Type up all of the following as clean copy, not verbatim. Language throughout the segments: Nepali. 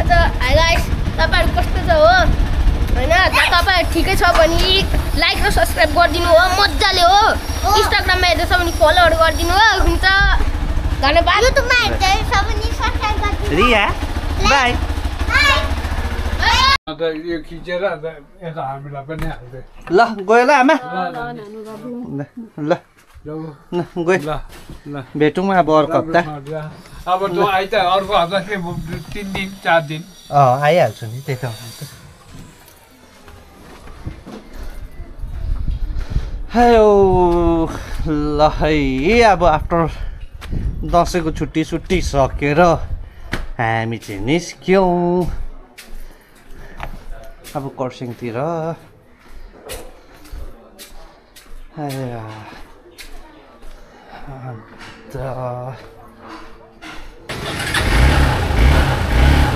हाई गाइस तपाईहरु कस्तो छ हो हैन तपाईहरु ठिकै छ भने लाइक र सब्स्क्राइब गरिदिनु हो मज्जाले हो इन्स्टाग्राममा हेर्दै छ भने फलोहरु गरिदिनु हो हुन्छ धन्यवाद युट्युबमा हेर्दै छ भने सब्स्क्राइब गरिदिनु रिया बाइ अन्त यो खिचेर यता हामीलाई पनि हाल्दै ल गयो ल आमा ल गयो ल भेटौँ अब अर्को हप्ता अब तँ आइता अर्को हप्ता के 3 दिन 4 दिन आइहाल्छु नि त्यही त हायो ल है अब आफ्टर दसैँको छुट्टी सकेर हामी चाहिँ निस्क्यौँ अब कर्सियङतिर अन्त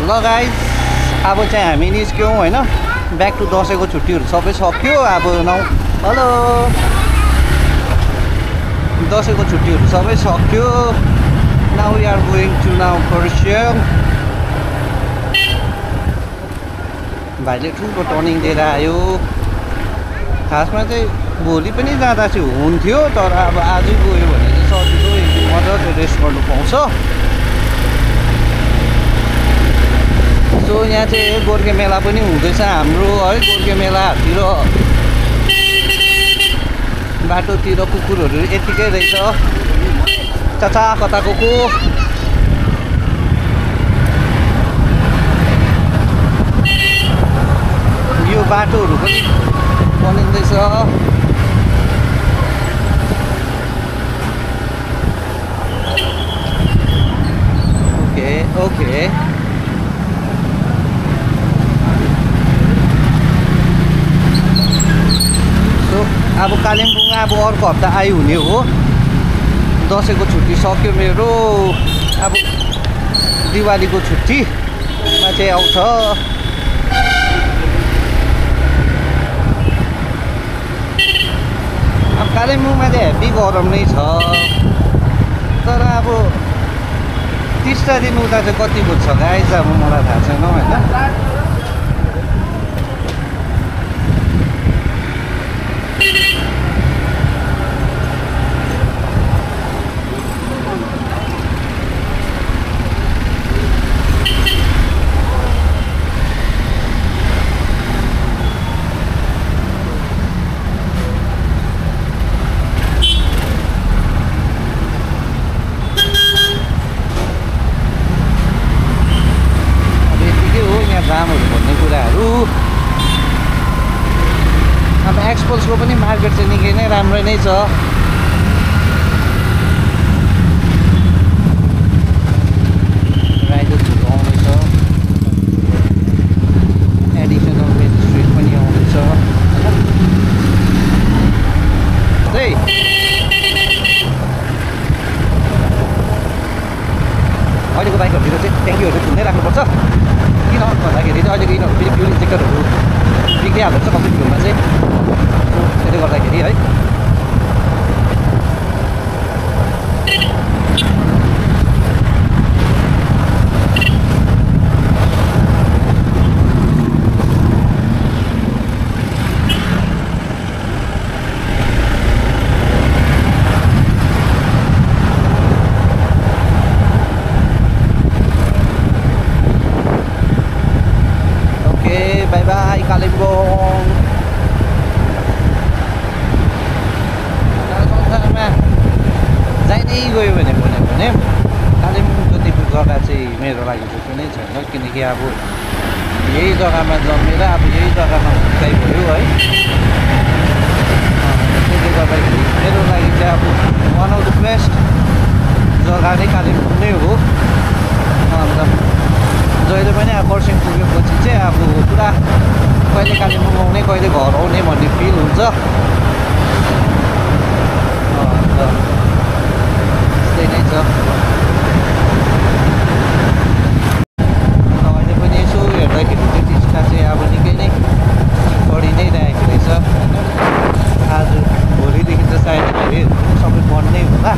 ल गाइस अब चाहिँ हामी निस्क्यौँ होइन ब्याक टु दसैँको छुट्टीहरू सबै सक्यो अब हेलो दसैँको छुट्टीहरू सबै सक्यो now we are going to now Kurseong भाइले ठुलो टर्निङ दिएर आयो खासमा चाहिँ भोलि पनि जाँदा चाहिँ हुन्थ्यो तर अब आजै गयो भने चाहिँ सजिलो मजाले रेस्ट गर्नु पाउँछ सो यहाँ चाहिँ गोर्खे मेला पनि हुँदैछ हाम्रो है गोर्खे मेलातिर बाटोतिर कुकुरहरू यतिकै रहेछ चाचा कताको को यो बाटोहरू पनि बनिँदैछ ओके सो अब कालिम्पोङ अब अर्को हप्ता आइहुने हो दसैँको छुट्टी सक्यो मेरो अब दिवालीको छुट्टीमा चाहिँ आउँछ अब कालिम्पोङमा चाहिँ हेभी गरम नै छ तर अब 30 दिन उता चाहिँ कतिको छ गाइस अब मलाई थाहा छैन होइन दामहरू भन्ने कुराहरू अब एक्सपोल्सको पनि मार्केट चाहिँ निकै नै राम्रो नै छ राइडर्सहरू आउँदैछ एडिसनल मेजिस्ट्रेट पनि आउँदैछ अहिलेको बाइकहरूतिर चाहिँ ट्याङ्कीहरू धुनै राख्नुपर्छ किन भन्दाखेरि चाहिँ अहिलेको यिनीहरू फेरि फ्युल इन्जेक्टरहरू बिग्रिहाल्छ कम्ती फ्युलमा चाहिँ त्यसले गर्दाखेरि है बाई कालिम्पोङ संसारमा जाँदै गयो भने कालिम्पोङ जतिको जग्गा चाहिँ मेरो लागि चाहिँ कुनै छैन किनकि अब यही जग्गामा जन्मेर अब यही जग्गामा हुर्काइ भयो है त्यसले गर्दाखेरि मेरो लागि चाहिँ अब वान अफ द बेस्ट जग्गा नै कालिम्पोङ नै हो अन्त जहिले पनि अब कर्सियङ पुगेपछि चाहिँ अब पुरा कहिले कालिम्पोङ आउने कहिले घर आउने भन्ने फिल हुन्छ अन्त त्यस्तै नै छ अहिले पनि यसो हेर्दाखेरि त्यो टिस्टा चाहिँ अब निकै नै बढी नै रहेको रहेछ होइन आज भोलिदेखि चाहिँ सायद सबै बन्द नै होला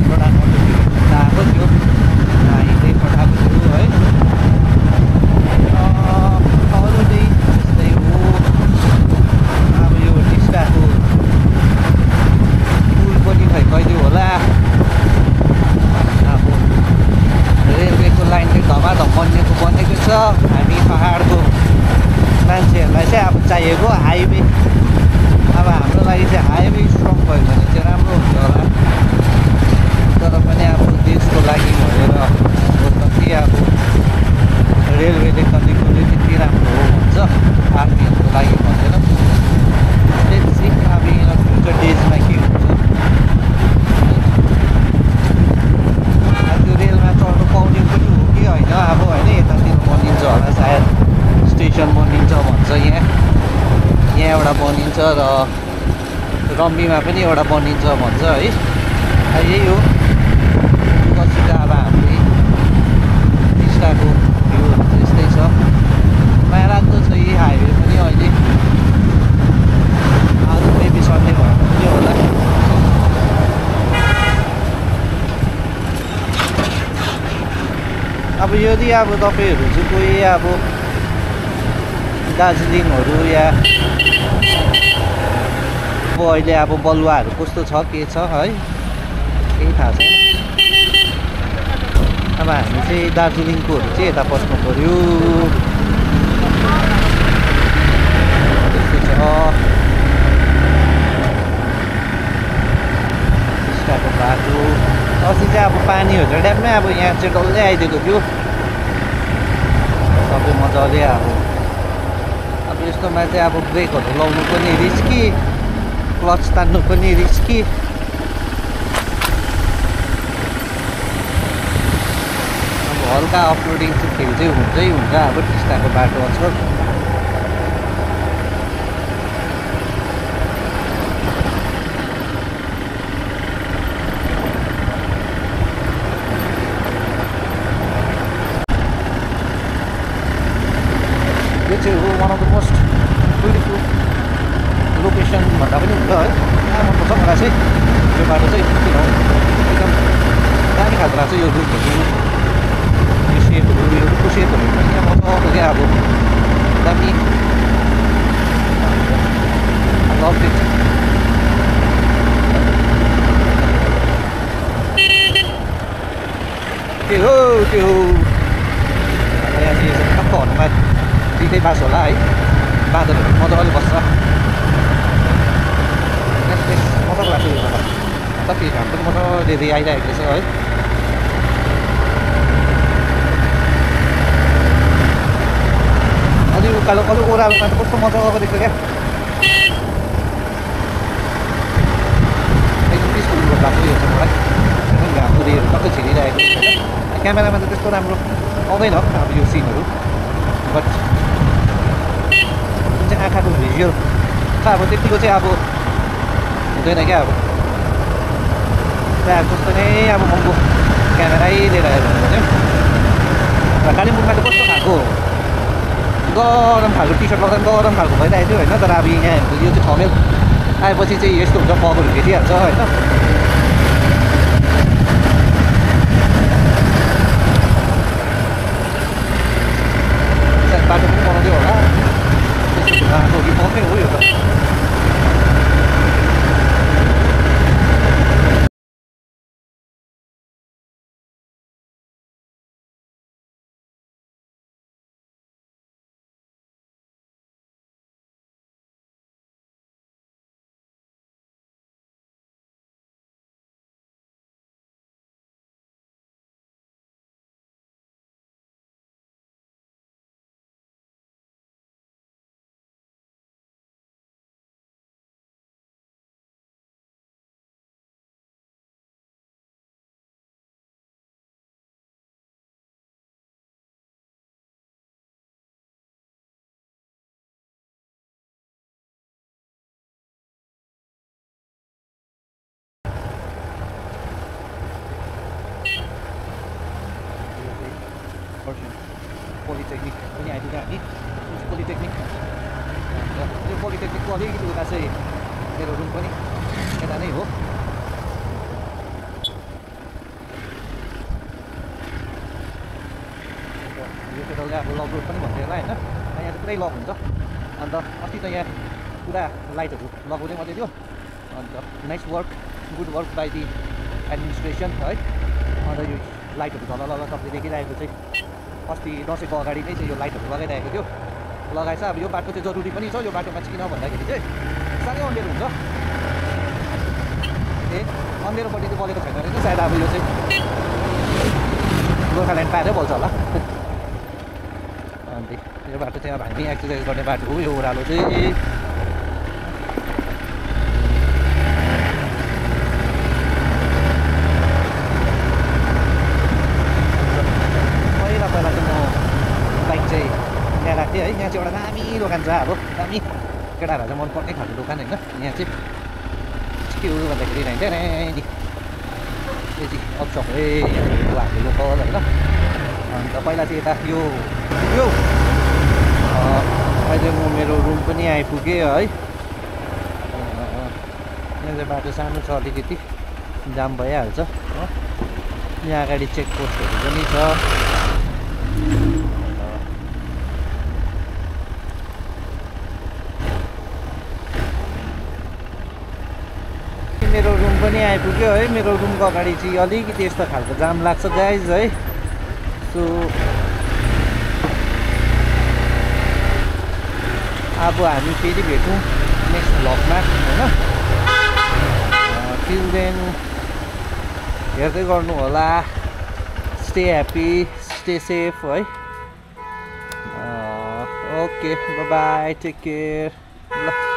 प्रधानमन्त्री आएको थियो हिँड्दै पठाएको थियो है बनिन्छ र रम्बीमा पनि एउटा बनिन्छ भन्छ है। यही हो पछि अब हाम्रो टिस्टाको भ्यूहरू चाहिँ यस्तै छ। माया लाग्दो छ यही हाइवे पनि अहिले। आज मेबी सन्डे भएर पनि होला। अब यदि अब तपाईँहरू चाहिँ कोही अब दार्जिलिङहरू या अब अहिले अब बलुवाहरू कस्तो छ के छ है केही थाहा छैन। अब हामी चाहिँ दार्जिलिङकोहरू चाहिँ यता पस्नु पऱ्यो। त्यस्तो छ टिस्टाको बाटो। अस्ति चाहिँ अब पानीहरू ड्याममै अब यहाँ चाहिँ डल्लै आइदिएको थियो सबै मजाले। अब यस्तोमा चाहिँ अब ब्रेकहरू लाउनु पनि रिस्की, क्लच तान्नु पनि रिस्की। अब हल्का अफरोडिङ चाहिँ फेरि चाहिँ हुँदै हुन्छ अब टिस्टाको बाटो आजकल। यो चाहिँ हो one of the most beautiful location भन्दा पनि हुन्छ है। मनपर्छ मलाई चाहिँ यो बाटो चाहिँ किन हो एकदम दामी खालको लाग्छ यो रुटहरू, यो सेपहरू, यो रुखको सेपहरू पनि यहाँ मजाको क्या अब दामी लभ इट। त्यो हो यहाँ चाहिँ टक्क हनुमा दुइटै बास होला है। बाँदरहरू मजाले बस्छ। मजाको लाग्छ यो जग्गा। कति घाम पनि मजाले आइरहेको रहेछ है। अलि उकालो ओह्रालोमा त कस्तो मजाको देख्छ क्या। एकदम पिसफुल भएको यो चाहिँ मलाई। घामको रेहरू टक्कै छिरिरहेको हुन्छ। क्यामेरामा त त्यस्तो राम्रो आउँदैन अब यो सिनहरू, बट जुन चाहिँ आँखाको भिजुअल छ अब त्यतिको चाहिँ अब हुँदैन क्या। अब प्रायः जस्तो नै अब महँगो क्यामेरै लिएर आएर हुन्छ। र कालिम्पोङमा त कस्तो खालको गरम खालको टी सर्ट लगाएर गरम खालको भइरहेको थियो होइन। तर अब यहाँ यो चाहिँ ठमेल आएपछि चाहिँ यस्तो हुन्छ, पगहरू भेटिहाल्छ होइन। बाटो पनि बनाउँदै होला हो यो त। पोलिटेक्निक पनि आइपुग्यो हामी। पोलिटेक्निक यो पोलिटेक्निकको अलिकति उता चाहिँ मेरो रुम पनि यता नै हो। यो चाहिँ अब लक रोड पनि भन्दै होला होइन। यहाँ चाहिँ पुरै लक हुन्छ। अन्त अस्ति त यहाँ पुरा लाइटहरू लगाउँदै मात्रै थियो। अन्त nice work, good work by the administration है। अन्त यो लाइटहरू झल तपाईँले देखिरहेको चाहिँ अस्ति दसैँको अगाडि नै चाहिँ यो लाइटहरू लगाइरहेको थियो। लगाएछ अब यो बाटो चाहिँ जरुरी पनि छ। यो बाटोमा चाहिँ किन भन्दाखेरि चाहिँ साह्रै अँध्यारो हुन्छ। अँध्यारोपट्टि चाहिँ बलेको छैन रहेछ सायद। अब यो चाहिँ गोर्खाल्यान्ड पाएरै बोल्छ होला। अन्त यो बाटो चाहिँ अब हामी एक्सर्साइज गर्ने बाटो हो यो ओह्रालो चाहिँ। पहिला चाहिँ म बाइक चाहिँ यहाँ राख्थेँ है। यहाँ चाहिँ एउटा दामी दोकान छ अब दामी केटाहरूलाई चाहिँ मनपर्ने खालको दोकान होइन यहाँ चाहिँ के हो भन्दाखेरि होइन नि यो चाहिँ अप्सप है हाम्रो लोकल होइन अन्त पहिला चाहिँ यता यो अहिले म मेरो रुम पनि आइपुगेँ है यहाँ चाहिँ बाटो सानो छ अलिकति जाम भइहाल्छ हो यहाँ अगाडि चेकपोस्टहरू पनि छ मेरो रुम पनि आइपुग्यो है मेरो रुमको अगाडि चाहिँ अलिकति यस्तो खालको जाम लाग्छ गाइज है सो अब हामी फेरि भेटौँ नेक्स्ट भ्लगमा होइन टिल देन हेर्दै गर्नु होला स्टे ह्याप्पी स्टे सेफ है ओके बाई टेक केयर ल